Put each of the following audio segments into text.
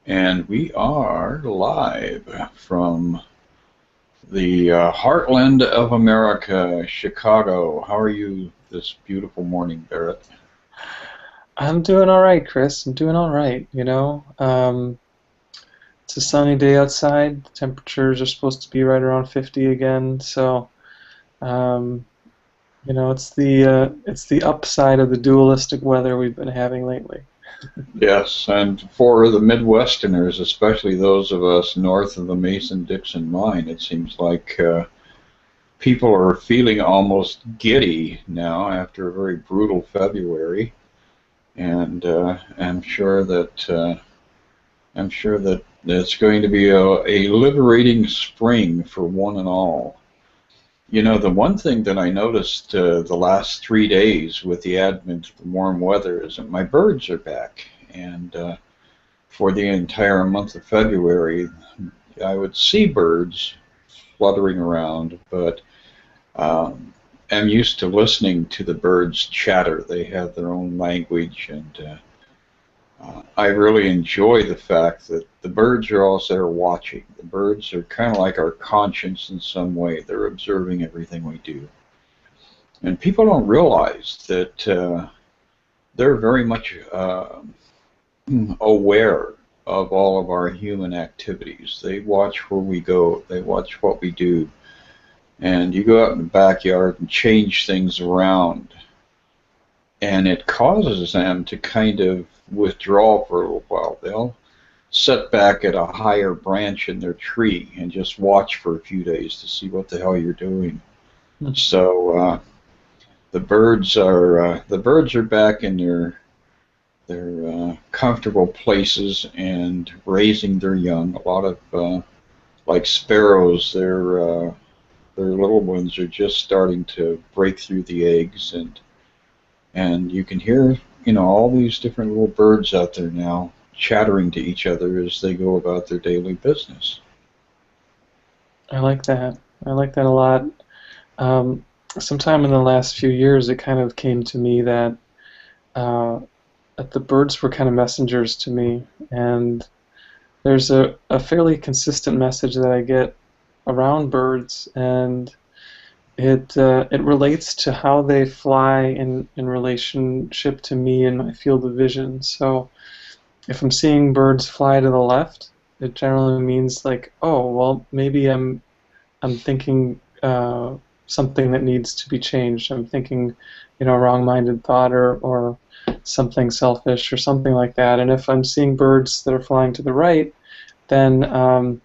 And we are live from the heartland of America, Chicago. How are you this beautiful morning, Barrett? I'm doing all right, Chris. I'm doing all right. It's a sunny day outside. The temperatures are supposed to be right around 50 again. So, um, it's the upside of the dualistic weather we've been having lately. Yes, and for the Midwesterners, especially those of us north of the Mason-Dixon line, it seems like people are feeling almost giddy now after a very brutal February, and I'm sure that it's going to be a liberating spring for one and all. You know, the one thing that I noticed the last 3 days with the advent of the warm weather is that my birds are back. And for the entire month of February, I would see birds fluttering around, but um, I'm used to listening to the birds chatter. They have their own language, and I really enjoy the fact that the birds are also there watching. The birds are kind of like our conscience in some way. They're observing everything we do. And people don't realize that they're very much aware of all of our human activities. They watch where we go, they watch what we do. And you go out in the backyard and change things around, and it causes them to kind of withdraw for a little while. They'll sit back at a higher branch in their tree and just watch for a few days to see what the hell you're doing. So the birds are back in their comfortable places and raising their young. A lot of like sparrows, their little ones are just starting to break through the eggs, and you can hear all these different little birds out there now chattering to each other as they go about their daily business. I like that. I like that a lot. Um, Sometime in the last few years, it kind of came to me uh, that the birds were kind of messengers to me, and there's a fairly consistent message that I get around birds, and it relates to how they fly in relationship to me and my field of vision. So if I'm seeing birds fly to the left, it generally means like, oh, well, maybe I'm thinking something that needs to be changed. I'm thinking, a wrong-minded thought or something selfish or something like that. And if I'm seeing birds that are flying to the right, then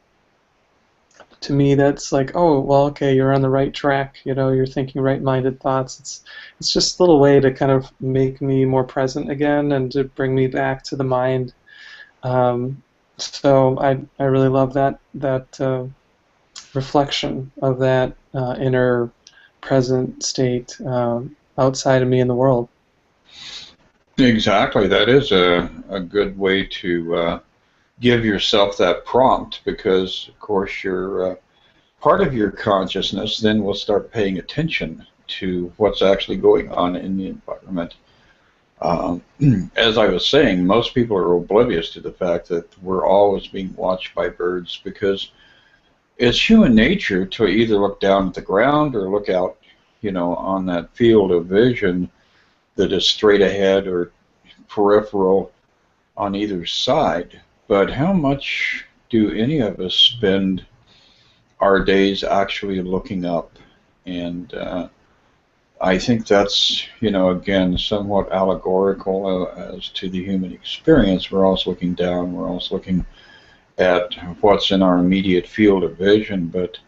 to me that's like, oh, well, okay, you're on the right track. You're thinking right-minded thoughts. It's just a little way to kind of make me more present again and to bring me back to the mind. So I really love that reflection of that inner present state outside of me in the world. Exactly, that is a good way to give yourself that prompt because, of course, your part of your consciousness then will start paying attention to what's actually going on in the environment. Um, as I was saying, most people are oblivious to the fact that we're always being watched by birds because it's human nature to either look down at the ground or look out, on that field of vision that is straight ahead or peripheral on either side. But how much do any of us spend our days actually looking up? And I think that's, again, somewhat allegorical as to the human experience. We're always looking down, we're always looking at what's in our immediate field of vision, but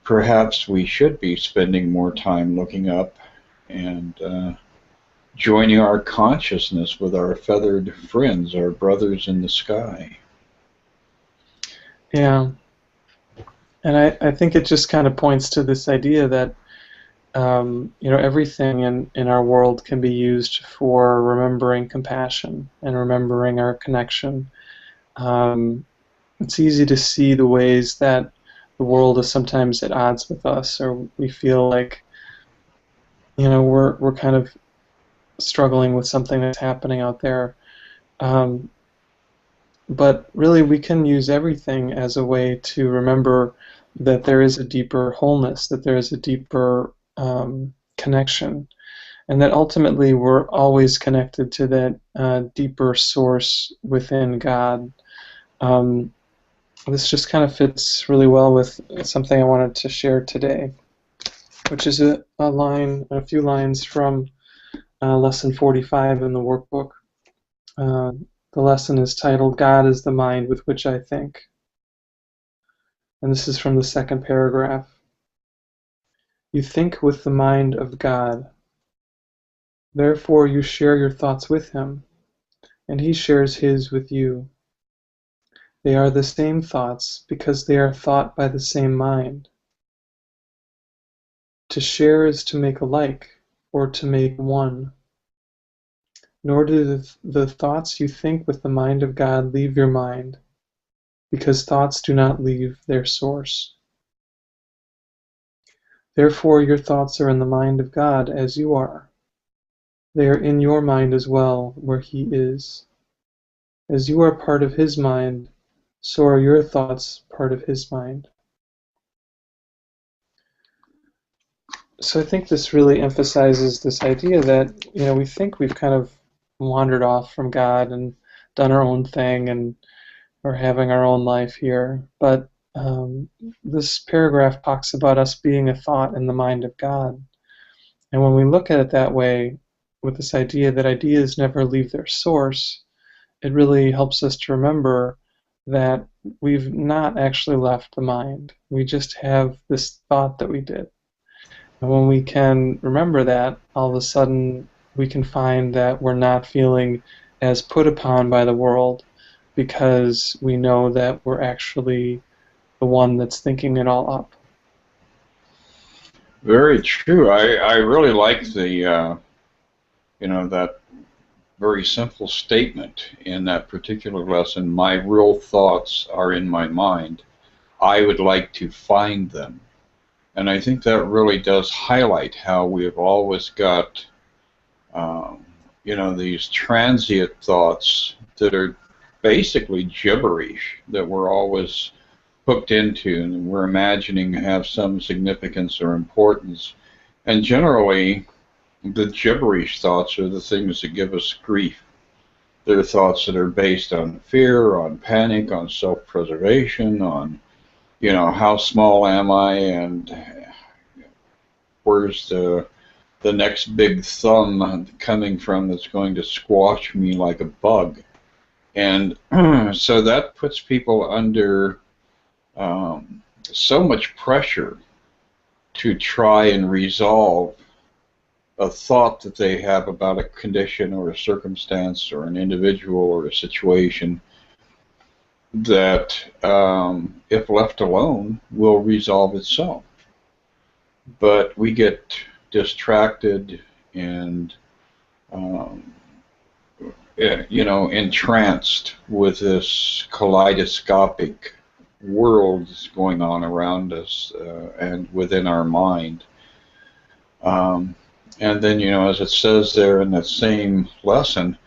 perhaps we should be spending more time looking up and joining our consciousness with our feathered friends, our brothers in the sky. Yeah, and I think it just kind of points to this idea that everything in our world can be used for remembering compassion and remembering our connection. Um, it's easy to see the ways that the world is sometimes at odds with us, or we feel like we're kind of struggling with something that's happening out there. Um, But really, we can use everything as a way to remember that there is a deeper wholeness, that there is a deeper connection, and that ultimately we're always connected to that deeper source within God. Um, this just kind of fits really well with something I wanted to share today, which is a few lines from lesson 45 in the workbook. Uh, the lesson is titled "God is the Mind with Which I Think." And this is from the second paragraph. You think with the mind of God. Therefore you share your thoughts with him, and he shares his with you. They are the same thoughts because they are thought by the same mind. To share is to make alike, or to make one. Nor do the thoughts you think with the mind of God leave your mind, because thoughts do not leave their source. Therefore your thoughts are in the mind of God as you are. They are in your mind as well, where he is. As you are part of his mind, so are your thoughts part of his mind. So I think this really emphasizes this idea that, we think we've kind of wandered off from God and done our own thing and we're having our own life here. But this paragraph talks about us being a thought in the mind of God. And when we look at it that way, with this idea that ideas never leave their source, it really helps us to remember that we've not actually left the mind. We just have this thought that we did. And when we can remember that, all of a sudden we can find that we're not feeling as put upon by the world because we know that we're actually the one that's thinking it all up. Very true. I really like the, that very simple statement in that particular lesson. My real thoughts are in my mind. I would like to find them. And I think that really does highlight how we've always got, these transient thoughts that are basically gibberish that we're always hooked into and we're imagining have some significance or importance. And generally, the gibberish thoughts are the things that give us grief. They're thoughts that are based on fear, on panic, on self-preservation, on, how small am I and where's the next big thumb coming from that's going to squash me like a bug. And so that puts people under so much pressure to try and resolve a thought that they have about a condition or a circumstance or an individual or a situation that, if left alone, will resolve itself. But we get distracted and, entranced with this kaleidoscopic world that's going on around us and within our mind. And then, as it says there in that same lesson,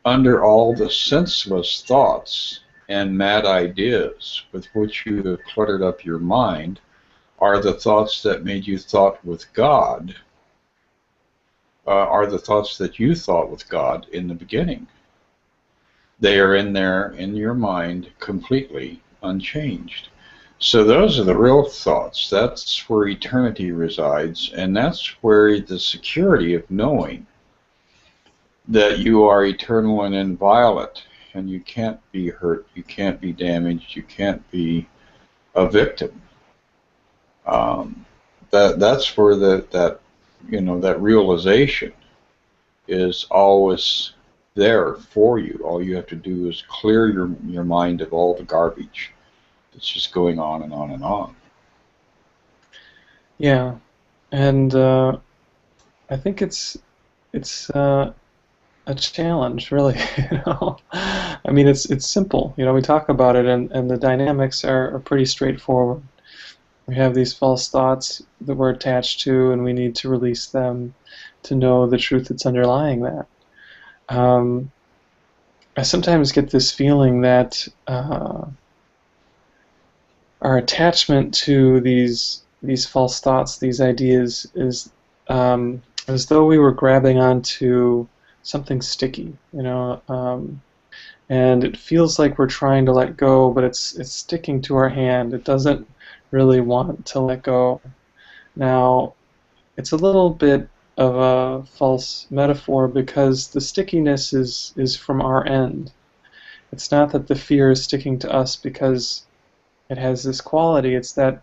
under all the senseless thoughts and mad ideas with which you have cluttered up your mind are the thoughts that made you thought with God, are the thoughts that you thought with God in the beginning. They are in there in your mind completely unchanged. So those are the real thoughts. That's where eternity resides, and that's where the security of knowing that you are eternal and inviolate, and you can't be hurt, you can't be damaged, you can't be a victim. That's where that realization is always there for you. All you have to do is clear your mind of all the garbage that's just going on and on and on. Yeah, and I think it's a challenge, really. I mean, it's simple. We talk about it, and the dynamics are pretty straightforward. We have these false thoughts that we're attached to, and we need to release them to know the truth that's underlying that. I sometimes get this feeling that our attachment to these false thoughts, these ideas, is as though we were grabbing onto something sticky, and it feels like we're trying to let go, but it's sticking to our hand. It doesn't really want to let go. Now, it's a little bit of a false metaphor because the stickiness is from our end. It's not that the fear is sticking to us because it has this quality. It's that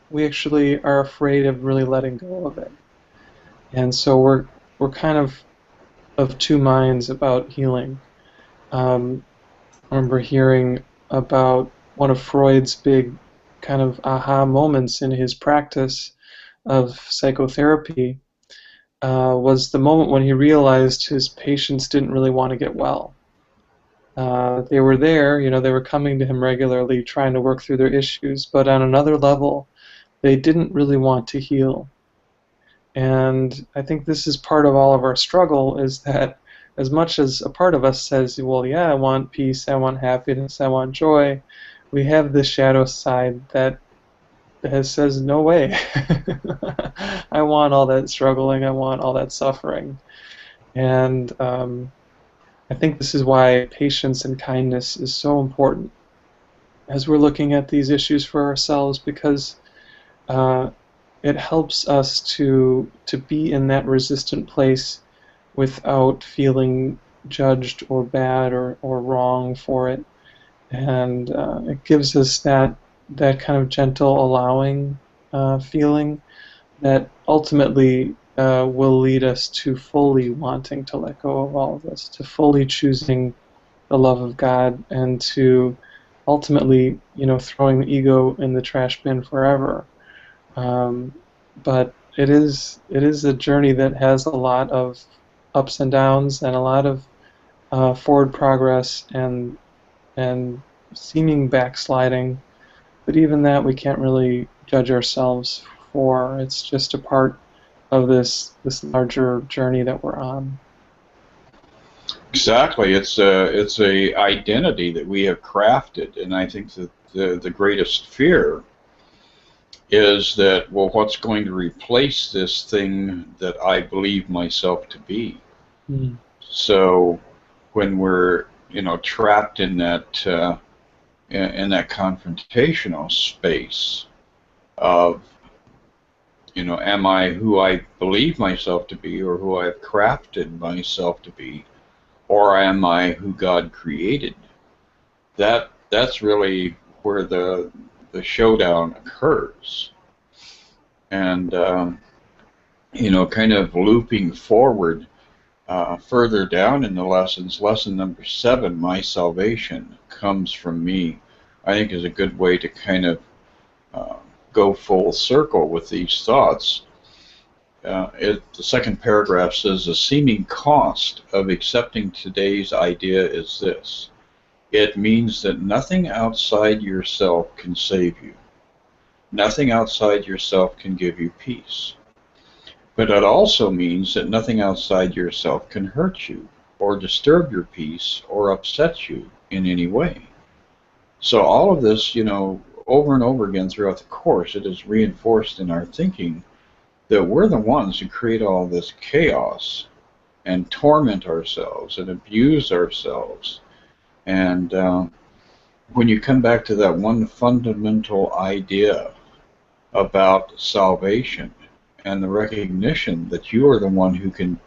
we actually are afraid of really letting go of it. And so we're kind of two minds about healing. I remember hearing about one of Freud's big kind of aha moments in his practice of psychotherapy was the moment when he realized his patients didn't really want to get well. They were there, they were coming to him regularly trying to work through their issues, but on another level, they didn't really want to heal. And I think this is part of all of our struggle, is that as much as a part of us says, well, yeah, I want peace, I want happiness, I want joy, we have this shadow side that says, no way. I want all that struggling, I want all that suffering. And I think this is why patience and kindness is so important as we're looking at these issues for ourselves, because it helps us to be in that resistant place without feeling judged or bad or wrong for it. And it gives us that kind of gentle, allowing feeling that ultimately will lead us to fully wanting to let go of all of this, to fully choosing the love of God, and to ultimately, throwing the ego in the trash bin forever. But it is a journey that has a lot of ups and downs and a lot of forward progress and seeming backsliding. But even that we can't really judge ourselves for. It's just a part of this larger journey that we're on. Exactly. It's a identity that we have crafted, and I think that the greatest fear is that, well, what's going to replace this thing that I believe myself to be? Mm. So when we're trapped in that confrontational space of am I who I believe myself to be, or who I've crafted myself to be, or am I who God created? That's really where the showdown occurs. And kind of looping forward further down in the lessons, lesson number 7, my salvation comes from me, I think is a good way to kind of go full circle with these thoughts. The second paragraph says, the seeming cost of accepting today's idea is this. It means that nothing outside yourself can save you. Nothing outside yourself can give you peace. But it also means that nothing outside yourself can hurt you, or disturb your peace, or upset you in any way. So all of this, over and over again throughout the course, it is reinforced in our thinking that we're the ones who create all this chaos and torment ourselves and abuse ourselves. And when you come back to that one fundamental idea about salvation and the recognition that you are the one who can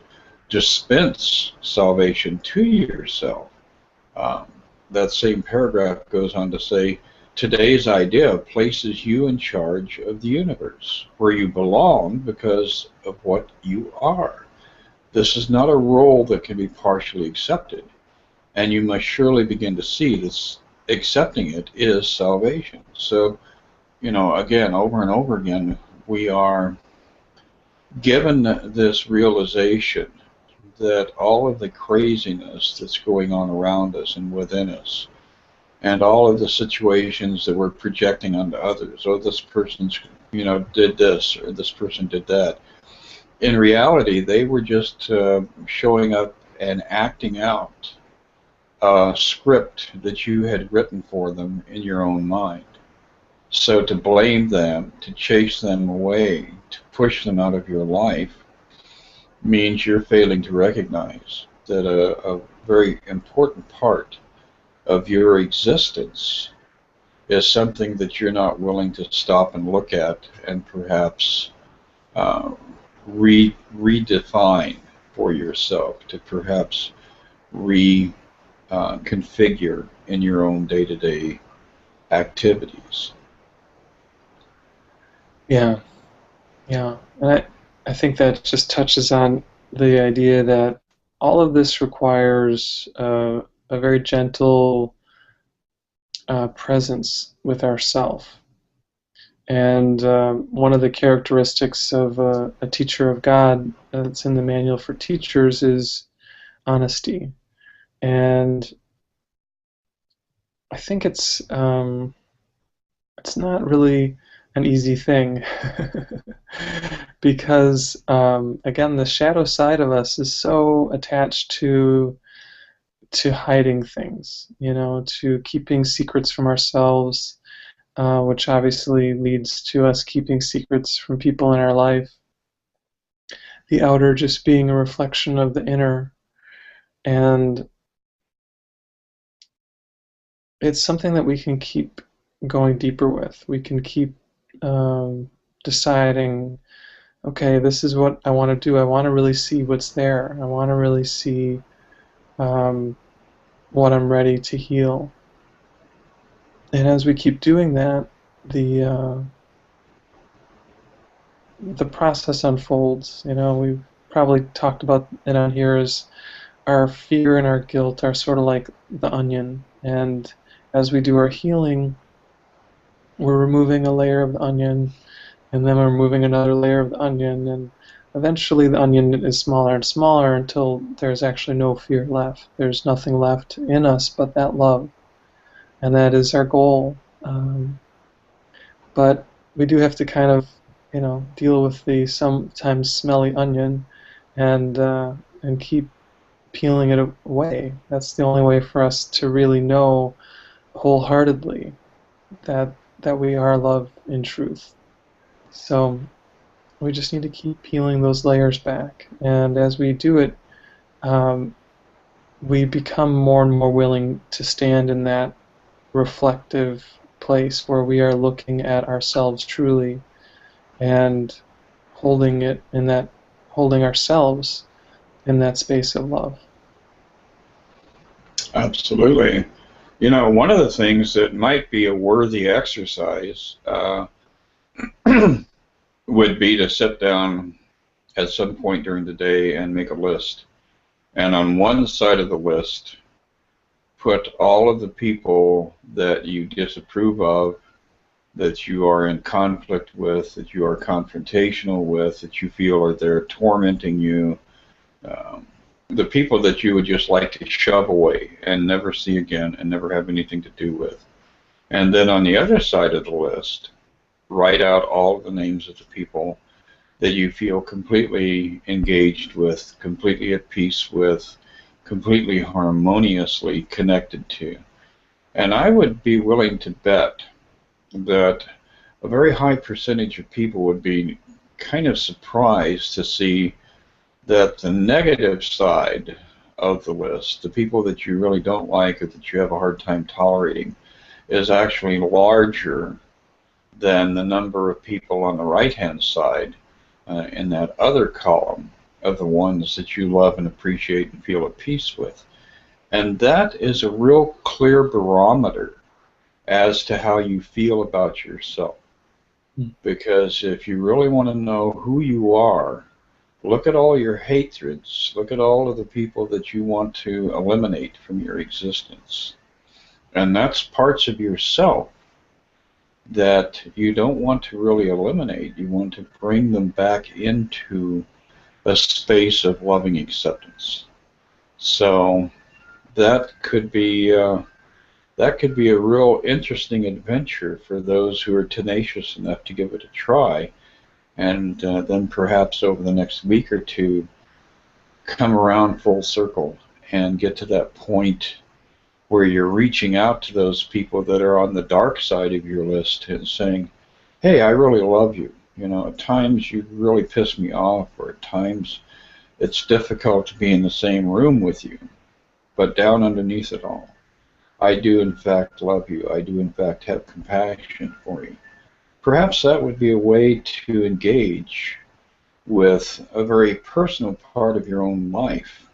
dispense salvation to yourself, that same paragraph goes on to say, today's idea places you in charge of the universe, where you belong because of what you are. This is not a role that can be partially accepted, and you must surely begin to see this. Accepting it is salvation. So, again, over and over again, we are given this realization that all of the craziness that's going on around us and within us, and all of the situations that we're projecting onto others, oh, this person's, did this, or this person did that. In reality, they were just showing up and acting out a script that you had written for them in your own mind. So to blame them, to chase them away, to push them out of your life means you're failing to recognize that a very important part of your existence is something that you're not willing to stop and look at and perhaps uh, redefine for yourself, to perhaps reconfigure in your own day-to-day activities. Yeah, yeah. And I think that just touches on the idea that all of this requires a very gentle presence with ourself. And one of the characteristics of a teacher of God that's in the manual for teachers is honesty. And I think it's not really an easy thing because again, the shadow side of us is so attached to hiding things, to keeping secrets from ourselves, which obviously leads to us keeping secrets from people in our life. The outer just being a reflection of the inner, and it's something that we can keep going deeper with. We can keep deciding, okay, this is what I want to do. I want to really see what's there. I want to really see what I'm ready to heal. And as we keep doing that, the process unfolds. We've probably talked about it on here as our fear and our guilt are sort of like the onion. And as we do our healing, we're removing a layer of the onion, and then we're removing another layer of the onion, and eventually the onion is smaller and smaller until there's actually no fear left. There's nothing left in us but that love, and that is our goal. But we do have to kind of, deal with the sometimes smelly onion, and keep peeling it away. That's the only way for us to really know wholeheartedly that we are love in truth. So we just need to keep peeling those layers back, and as we do it, we become more and more willing to stand in that reflective place where we are looking at ourselves truly and holding ourselves in that space of love. Absolutely. One of the things that might be a worthy exercise would be to sit down at some point during the day and make a list. And on one side of the list, put all of the people that you disapprove of, that you are in conflict with, that you are confrontational with, that you feel are there tormenting you, the people that you would just like to shove away and never see again and never have anything to do with. And then on the other side of the list, write out all of the names of the people that you feel completely engaged with, completely at peace with, completely harmoniously connected to. And I would be willing to bet that a very high percentage of people would be kind of surprised to see that the negative side of the list, the people that you really don't like or that you have a hard time tolerating, is actually larger than the number of people on the right-hand side in that other column of the ones that you love and appreciate and feel at peace with. And that is a real clear barometer as to how you feel about yourself. Because if you really want to know who you are, look at all your hatreds, look at all of the people that you want to eliminate from your existence. And that's parts of yourself that you don't want to really eliminate. You want to bring them back into a space of loving acceptance. So that could be a real interesting adventure for those who are tenacious enough to give it a try, and then perhaps over the next week or two come around full circle and get to that point where you're reaching out to those people that are on the dark side of your list and saying, hey, I really love you. You know, at times you really piss me off, or at times it's difficult to be in the same room with you. But down underneath it all, I do in fact love you. I do in fact have compassion for you. Perhaps that would be a way to engage with a very personal part of your own life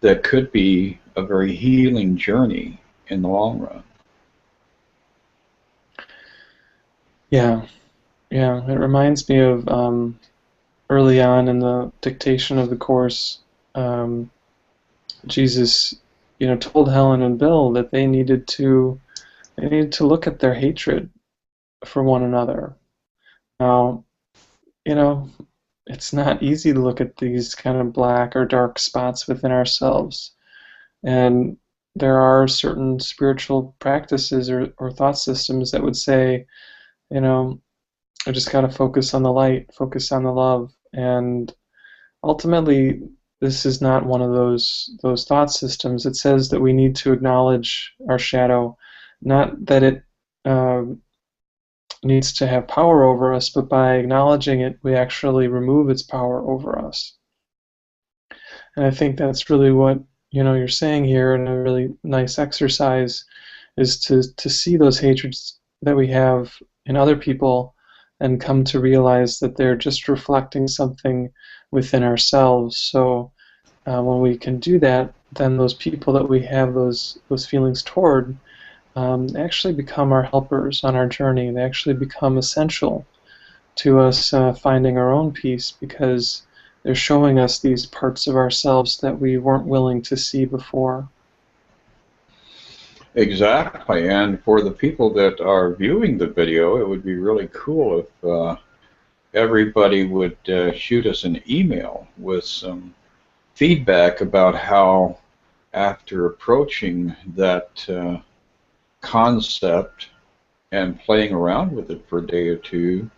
that could be a very healing journey in the long run. Yeah, yeah. It reminds me of early on in the dictation of the Course, Jesus, told Helen and Bill that they needed to look at their hatred for one another. Now, it's not easy to look at these kind of black or dark spots within ourselves. And there are certain spiritual practices or thought systems that would say, I just got to focus on the light, focus on the love. And ultimately, this is not one of those thought systems. It says that we need to acknowledge our shadow, not that it needs to have power over us, but by acknowledging it, we actually remove its power over us. And I think that's really what you're saying here, and a really nice exercise is to see those hatreds that we have in other people and come to realize that they're just reflecting something within ourselves. So when we can do that, then those people that we have those feelings toward actually become our helpers on our journey. They actually become essential to us finding our own peace, because they're showing us these parts of ourselves that we weren't willing to see before. Exactly, and for the people that are viewing the video, it would be really cool if everybody would shoot us an email with some feedback about how, after approaching that concept and playing around with it for a day or two,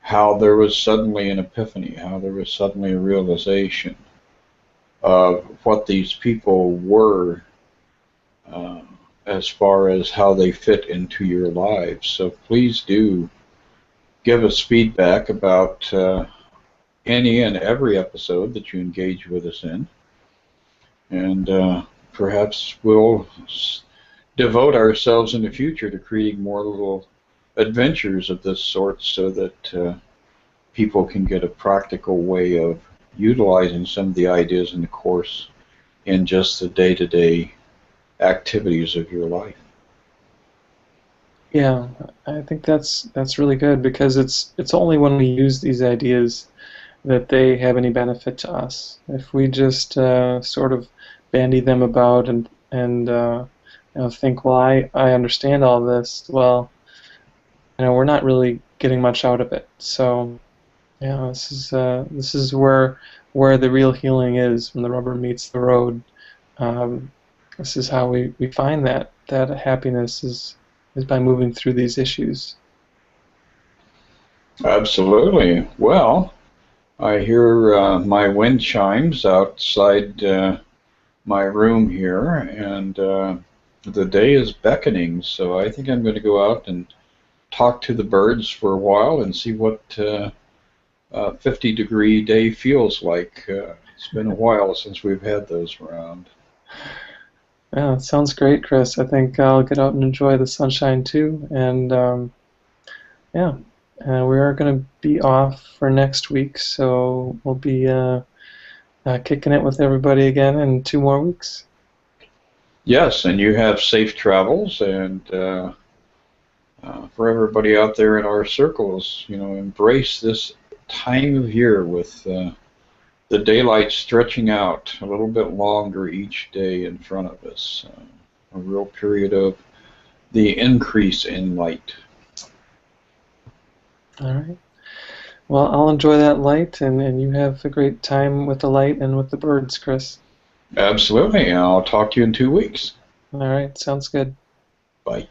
how there was suddenly an epiphany, how there was suddenly a realization of what these people were as far as how they fit into your lives. So please do give us feedback about any and every episode that you engage with us in, and perhaps we'll devote ourselves in the future to creating more little adventures of this sort, so that people can get a practical way of utilizing some of the ideas in the Course in just the day-to-day activities of your life. Yeah, I think that's really good, because it's only when we use these ideas that they have any benefit to us. If we just sort of bandy them about and think, well, I understand all this, well, we're not really getting much out of it. So, yeah, this is where the real healing is, when the rubber meets the road. This is how we find that happiness is by moving through these issues. Absolutely. Well, I hear my wind chimes outside my room here, and the day is beckoning, so I think I'm going to go out and talk to the birds for a while and see what 50-degree day feels like. It's been a while since we've had those around. Yeah, it sounds great, Chris. I think I'll get out and enjoy the sunshine too. And yeah, we are going to be off for next week, so we'll be kicking it with everybody again in 2 more weeks. Yes, and you have safe travels, and for everybody out there in our circles, embrace this time of year with the daylight stretching out a little bit longer each day in front of us. A real period of the increase in light. All right. Well, I'll enjoy that light, and you have a great time with the light and with the birds, Chris. Absolutely. I'll talk to you in 2 weeks. All right. Sounds good. Bye.